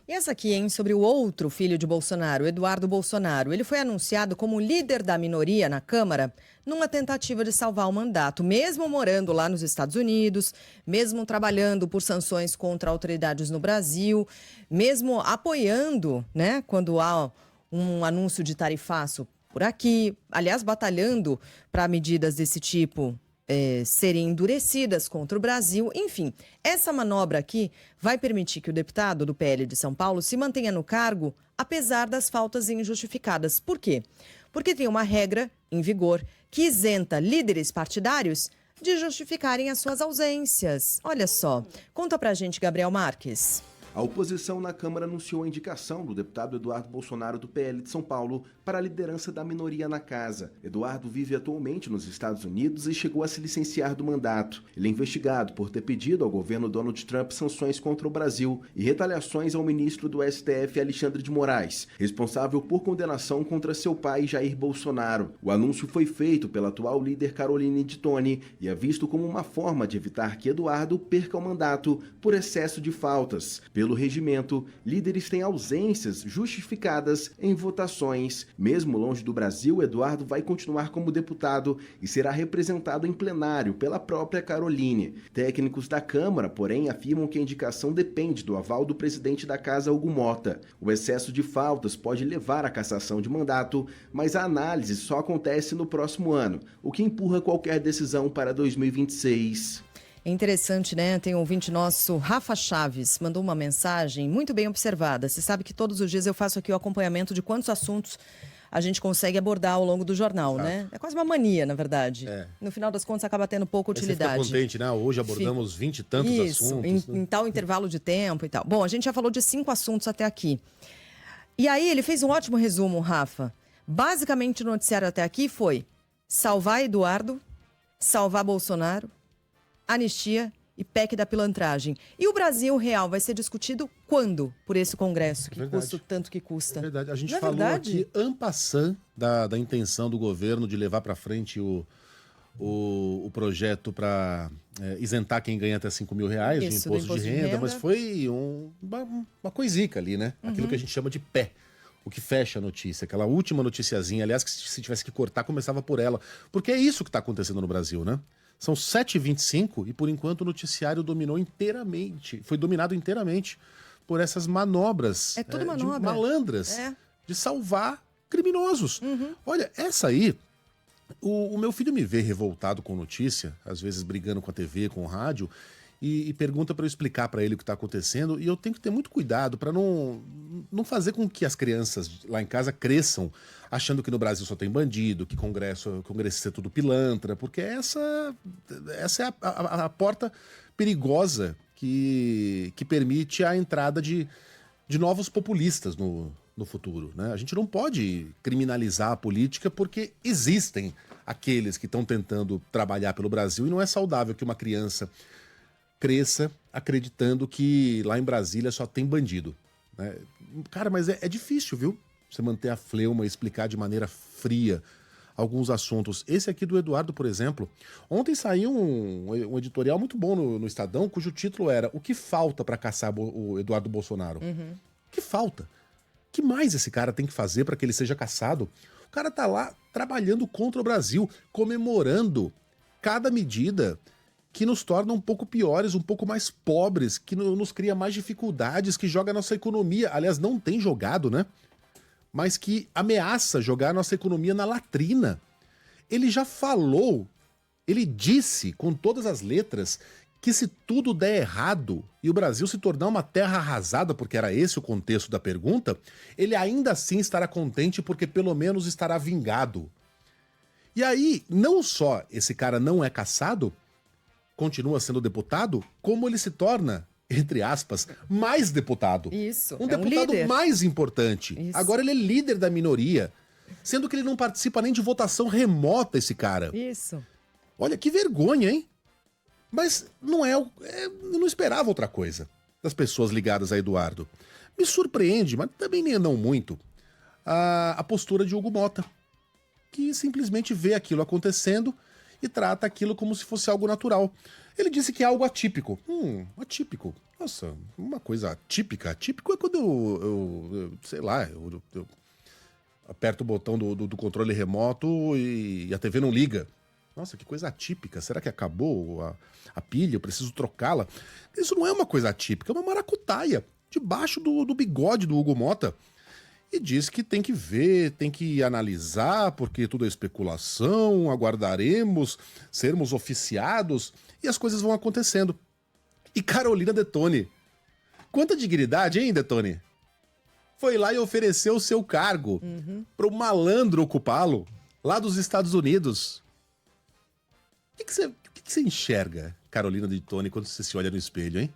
E essa aqui, hein, sobre o outro filho de Bolsonaro, Eduardo Bolsonaro. Ele foi anunciado como líder da minoria na Câmara numa tentativa de salvar o mandato, mesmo morando lá nos Estados Unidos, mesmo trabalhando por sanções contra autoridades no Brasil, mesmo apoiando, né, quando há um anúncio de tarifaço por aqui, aliás, batalhando para medidas desse tipo serem endurecidas contra o Brasil. Enfim, essa manobra aqui vai permitir que o deputado do PL de São Paulo se mantenha no cargo, apesar das faltas injustificadas. Por quê? Porque tem uma regra em vigor que isenta líderes partidários de justificarem as suas ausências. Olha só, conta pra gente, Gabriel Marques. A oposição na Câmara anunciou a indicação do deputado Eduardo Bolsonaro do PL de São Paulo para a liderança da minoria na casa. Eduardo vive atualmente nos Estados Unidos e chegou a se licenciar do mandato. Ele é investigado por ter pedido ao governo Donald Trump sanções contra o Brasil e retaliações ao ministro do STF, Alexandre de Moraes, responsável por condenação contra seu pai, Jair Bolsonaro. O anúncio foi feito pela atual líder Caroline de Toni e é visto como uma forma de evitar que Eduardo perca o mandato por excesso de faltas. Pelo regimento, líderes têm ausências justificadas em votações. Mesmo longe do Brasil, Eduardo vai continuar como deputado e será representado em plenário pela própria Caroline. Técnicos da Câmara, porém, afirmam que a indicação depende do aval do presidente da Casa, Hugo Mota. O excesso de faltas pode levar à cassação de mandato, mas a análise só acontece no próximo ano, o que empurra qualquer decisão para 2026. É interessante, né? Tem um ouvinte nosso, Rafa Chaves, mandou uma mensagem muito bem observada. Você sabe que todos os dias eu faço aqui o acompanhamento de quantos assuntos a gente consegue abordar ao longo do jornal, né? É quase uma mania, na verdade. No final das contas, acaba tendo pouca utilidade. Você fica contente, né? Hoje abordamos 20 e tantos assuntos. Em tal intervalo de tempo e tal. Bom, a gente já falou de 5 assuntos até aqui. E aí, ele fez um ótimo resumo, Rafa. Basicamente, o noticiário até aqui foi salvar Eduardo, salvar Bolsonaro, anistia e PEC da pilantragem. E o Brasil real vai ser discutido quando por esse Congresso, que custa o tanto que custa? É verdade. A gente Não é falou verdade? aqui, en passant, da intenção do governo de levar para frente o projeto para isentar quem ganha até R$5.000 de imposto de renda, mas foi uma coisica ali, né? Aquilo que a gente chama de pé. O que fecha a notícia, aquela última noticiazinha, aliás, que se tivesse que cortar, começava por ela. Porque é isso que está acontecendo no Brasil, né? São 7h25 e, por enquanto, o noticiário foi dominado inteiramente por essas manobras tudo manobra. de malandras, de salvar criminosos. Olha, essa aí, o meu filho me vê revoltado com notícia, às vezes brigando com a TV, com o rádio, e pergunta para eu explicar para ele o que está acontecendo, e eu tenho que ter muito cuidado para não fazer com que as crianças lá em casa cresçam achando que no Brasil só tem bandido, que congressista é tudo pilantra, porque essa é a porta perigosa que permite a entrada de novos populistas no futuro, né? A gente não pode criminalizar a política porque existem aqueles que estão tentando trabalhar pelo Brasil e não é saudável que uma criança cresça acreditando que lá em Brasília só tem bandido, né? Cara, mas é difícil, viu? Você manter a fleuma e explicar de maneira fria alguns assuntos. Esse aqui do Eduardo, por exemplo, ontem saiu um editorial muito bom no Estadão, cujo título era "O que falta para caçar o Eduardo Bolsonaro?". O que falta? O que mais esse cara tem que fazer para que ele seja caçado? O cara tá lá trabalhando contra o Brasil, comemorando cada medida que nos torna um pouco piores, um pouco mais pobres, que nos cria mais dificuldades, que joga a nossa economia, aliás, não tem jogado, né? Mas que ameaça jogar a nossa economia na latrina. Ele já falou, ele disse com todas as letras que se tudo der errado e o Brasil se tornar uma terra arrasada, porque era esse o contexto da pergunta, ele ainda assim estará contente porque pelo menos estará vingado. E aí, não só esse cara não é caçado, continua sendo deputado, como ele se torna, entre aspas, mais deputado. Isso, um deputado líder. Mais importante. Isso. Agora ele é líder da minoria, sendo que ele não participa nem de votação remota, esse cara. Isso. Olha, que vergonha, hein? Mas eu não esperava outra coisa das pessoas ligadas a Eduardo. Me surpreende, mas também nem não muito, a postura de Hugo Mota, que simplesmente vê aquilo acontecendo e trata aquilo como se fosse algo natural. Ele disse que é algo atípico. Atípico. Nossa, uma coisa atípica. Atípico é quando sei lá, eu aperto o botão do controle remoto e a TV não liga. Nossa, que coisa atípica. Será que acabou a pilha? Eu preciso trocá-la? Isso não é uma coisa atípica, é uma maracutaia. Debaixo do bigode do Hugo Motta. E diz que tem que ver, tem que analisar, porque tudo é especulação, aguardaremos, sermos oficiados, e as coisas vão acontecendo. E Carolina Detone. Quanta dignidade, hein, Detone? Foi lá e ofereceu o seu cargo para o malandro ocupá-lo, lá dos Estados Unidos. O que você enxerga, Carolina Detone, quando você se olha no espelho, hein?